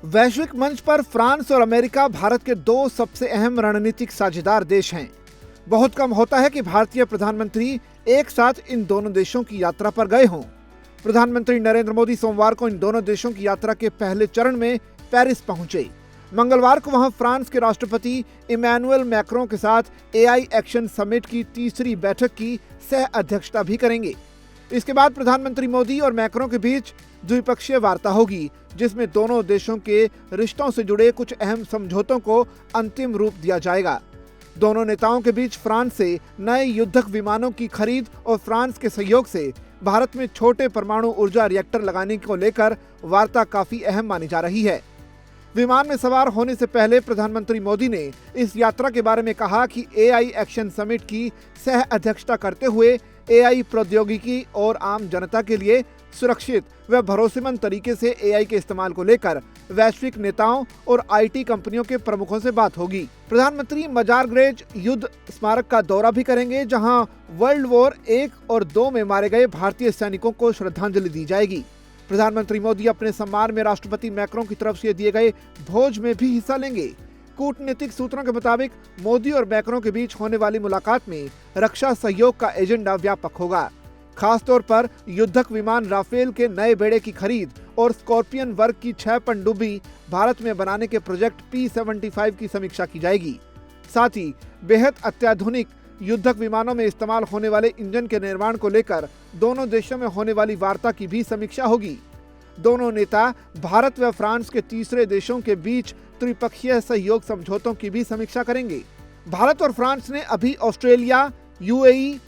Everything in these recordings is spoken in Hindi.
वैश्विक मंच पर फ्रांस और अमेरिका भारत के दो सबसे अहम रणनीतिक साझेदार देश हैं। बहुत कम होता है कि भारतीय प्रधानमंत्री एक साथ इन दोनों देशों की यात्रा पर गए हों। प्रधानमंत्री नरेंद्र मोदी सोमवार को इन दोनों देशों की यात्रा के पहले चरण में पेरिस पहुंचे। मंगलवार को वहां फ्रांस के राष्ट्रपति इमैनुअल मैक्रों के साथ एआई एक्शन समिट की तीसरी बैठक की सह अध्यक्षता भी करेंगे। इसके बाद प्रधानमंत्री मोदी और मैक्रों के बीच द्विपक्षीय वार्ता होगी, जिसमें दोनों देशों के रिश्तों से जुड़े कुछ अहम समझौतों को अंतिम रूप दिया जाएगा। दोनों नेताओं के बीच फ्रांस से नए युद्धक विमानों की खरीद और फ्रांस के सहयोग से भारत में छोटे परमाणु ऊर्जा रिएक्टर लगाने को लेकर वार्ता काफी अहम मानी जा रही है। विमान में सवार होने से पहले प्रधानमंत्री मोदी ने इस यात्रा के बारे में कहा कि एआई एक्शन समिट की सह अध्यक्षता करते हुए एआई प्रौद्योगिकी और आम जनता के लिए सुरक्षित व भरोसेमंद तरीके से एआई के इस्तेमाल को लेकर वैश्विक नेताओं और आईटी कंपनियों के प्रमुखों से बात होगी। प्रधानमंत्री मजारग्रेज युद्ध स्मारक का दौरा भी करेंगे, जहां वर्ल्ड वॉर 1 और 2 में मारे गए भारतीय सैनिकों को श्रद्धांजलि दी जाएगी। प्रधानमंत्री मोदी अपने सम्मान में राष्ट्रपति मैक्रों की तरफ से दिए गए भोज में भी हिस्सा लेंगे। कूटनीतिक सूत्रों के मुताबिक मोदी और मैक्रों के बीच होने वाली मुलाकात में रक्षा सहयोग का एजेंडा व्यापक होगा। खासतौर पर युद्धक विमान राफेल के नए बेड़े की खरीद और स्कॉर्पियन वर्ग की 6 पनडुब्बी भारत में बनाने के प्रोजेक्ट P-75 की समीक्षा की जाएगी। साथ ही बेहद अत्याधुनिक युद्धक विमानों में इस्तेमाल होने वाले इंजन के निर्माण को लेकर दोनों देशों में होने वाली वार्ता की भी समीक्षा होगी। दोनों नेता भारत व फ्रांस के तीसरे देशों के बीच त्रिपक्षीय सहयोग समझौतों की भी समीक्षा करेंगे। भारत और फ्रांस ने अभी ऑस्ट्रेलिया, यूएई,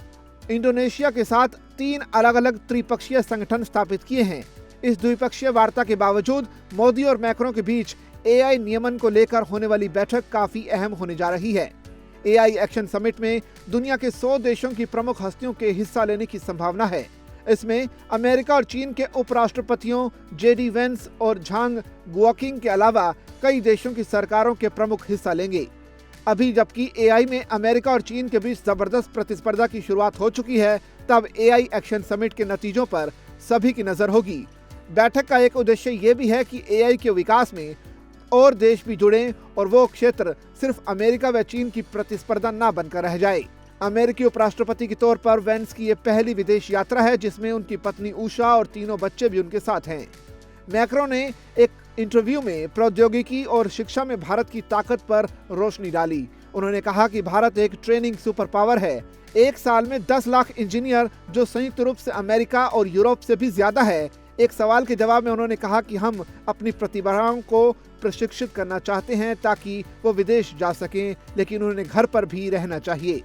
इंडोनेशिया के साथ 3 अलग-अलग त्रिपक्षीय संगठन स्थापित किए हैं। इस द्विपक्षीय वार्ता के बावजूद मोदी और मैक्रों के बीच एआई नियमन को लेकर होने वाली बैठक काफी अहम होने जा रही है। एआई एक्शन समिट में दुनिया के 100 देशों की प्रमुख हस्तियों के हिस्सा लेने की संभावना है। इसमें अमेरिका और चीन के उपराष्ट्रपतियों जेडी वेंस और झांग गुओकिंग के अलावा कई देशों की सरकारों के प्रमुख हिस्सा लेंगे। अभी जबकि एआई में अमेरिका और चीन के बीच जबरदस्त प्रतिस्पर्धा की शुरुआत हो चुकी है, तब एआई एक्शन समिट के नतीजों पर सभी की नजर होगी। बैठक का एक उद्देश्य ये भी है कि एआई के विकास में और देश भी जुड़ें और वो क्षेत्र सिर्फ अमेरिका व चीन की प्रतिस्पर्धा न बनकर रह जाए। अमेरिकी उपराष्ट्रपति के तौर पर वेंस की ये पहली विदेश यात्रा है, जिसमें उनकी पत्नी उषा और तीनों बच्चे भी उनके साथ हैं। मैक्रों ने एक इंटरव्यू में प्रौद्योगिकी और शिक्षा में भारत की ताकत पर रोशनी डाली। उन्होंने कहा कि भारत एक ट्रेनिंग सुपर पावर है। एक साल में 10 लाख इंजीनियर, जो संयुक्त रूप से अमेरिका और यूरोप से भी ज्यादा है। एक सवाल के जवाब में उन्होंने कहा कि हम अपनी प्रतिभाओं को प्रशिक्षित करना चाहते हैं ताकि वो विदेश जा सकें, लेकिन उन्हें घर पर भी रहना चाहिए।